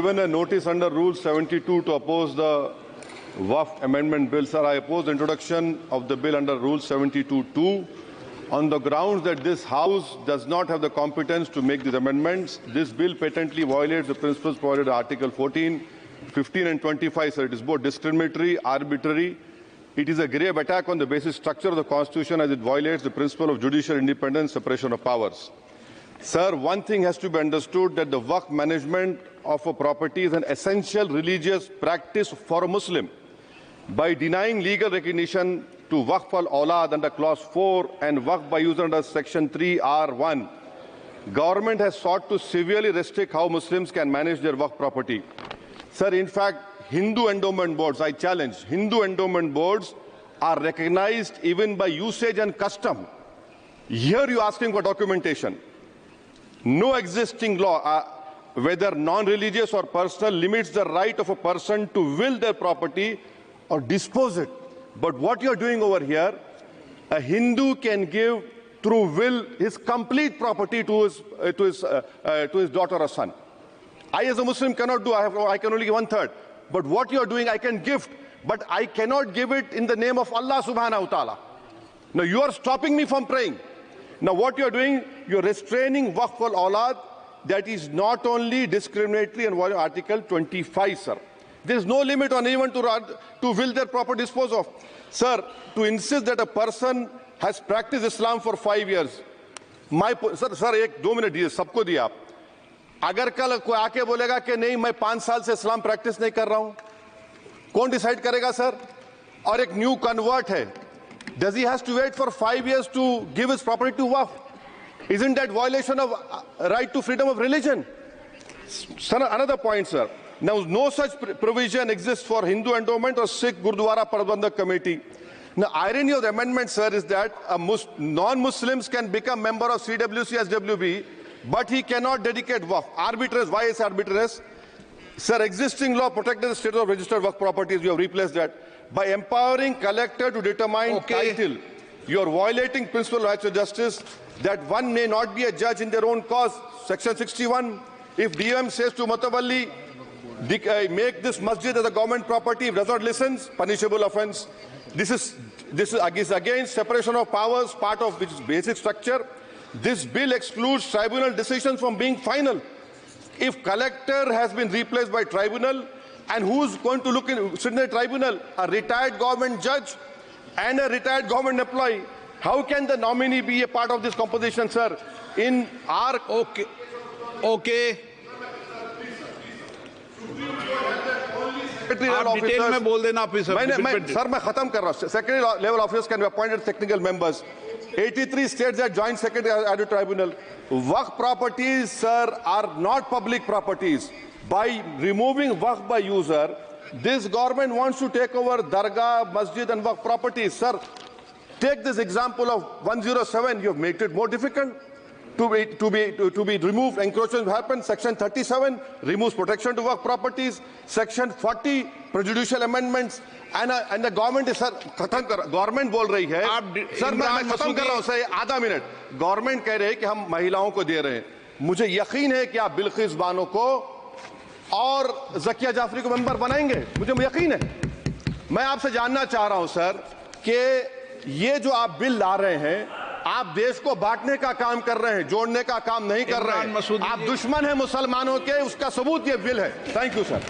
given a notice under Rule 72 to oppose the Waqf Amendment Bill. Sir, I oppose the introduction of the bill under Rule 72(2) on the grounds that this House does not have the competence to make these amendments. This bill patently violates the principles provided in Article 14, 15 and 25. Sir, it is both discriminatory, arbitrary. It is a grave attack on the basic structure of the Constitution as it violates the principle of judicial independence, separation of powers. Sir, one thing has to be understood, that the Waqf management of a property is an essential religious practice for a Muslim. By denying legal recognition to Waqf al-Awlad under Clause 4 and Waqf by user under Section 3(r)(1), government has sought to severely restrict how Muslims can manage their Waqf property. Sir, in fact, Hindu endowment boards, I challenge, Hindu endowment boards are recognized even by usage and custom. Here you are asking for documentation. No existing law, whether non-religious or personal, limits the right of a person to will their property or dispose it. But what you are doing over here, a Hindu can give through will his complete property to his daughter or son. I as a Muslim cannot do, I can only give 1/3. But what you are doing, I can gift, but I cannot give it in the name of Allah subhanahu wa ta'ala. Now you are stopping me from praying. Now what you are doing, you are restraining Waqf al-Awlad. That is not only discriminatory and violating Article 25, sir. There is no limit on anyone to will their property dispose of. Sir, to insist that a person has practiced Islam for 5 years, sir, एक 2 minute दिए, सबको दिया आप. अगर कल कोई आके बोलेगा कि नहीं मैं 5 साल से इस्लाम प्रैक्टिस नहीं कर रहा हूं, कौन डिसाइड करेगा सर? और एक न्यू कन्वर्ट है, does he has to wait for 5 years to give his property to Waqf? Isn't that violation of right to freedom of religion? Sir, another point, sir. Now, no such provision exists for Hindu endowment or Sikh Gurdwara Prabandhak Committee. Now, irony of the amendment, sir, is that non-Muslims can become member of CWC, SWB, but he cannot dedicate Waqf. Arbitrary. Why is arbitrary? Sir, existing law protected the status of registered Waqf properties. You have replaced that. By empowering collector to determine title, you are violating principle of right to justice, that one may not be a judge in their own cause. Section 61. If DOM says to Mutawalli, make this masjid as a government property, if does not listen, punishable offence. This is against separation of powers, part of which is basic structure. This bill excludes tribunal decisions from being final. If collector has been replaced by tribunal, and who is going to sit in the tribunal? A retired government judge and a retired government employee. How can the nominee be a part of this composition, sir? In our... Okay. आप detail में बोल देना officer. Sir मैं खत्म कर रहा हूं. Secretary level officers can be appointed technical members. 83 states that joint secretary added tribunal. Waqf properties, sir, are not public properties. By removing Waqf by user, this government wants to take over Dargah, Masjid and Waqf properties. Sir, take this example of 107. You have made it more difficult to be removed. Encroachment happens. Section 37 removes protection to Waqf properties. Section 40 prejudicial amendments. And the government is, sir, government बोल रही है. Sir मैं खत्म कर रहा हूं sir, आधा minute. Government कह रहे हैं कि हम महिलाओं को दे रहे हैं. मुझे यकीन है कि आप बिल्किस बानो को और ज़किया जाफरी को मेंबर बनाएंगे. मुझे यकीन है. मैं आपसे जानना चाह रहा हूं सर कि ये जो आप बिल ला रहे हैं, आप देश को बांटने का काम कर रहे हैं, जोड़ने का काम नहीं कर रहे हैं. आप दुश्मन हैं मुसलमानों के, उसका सबूत ये बिल है. Thank you sir.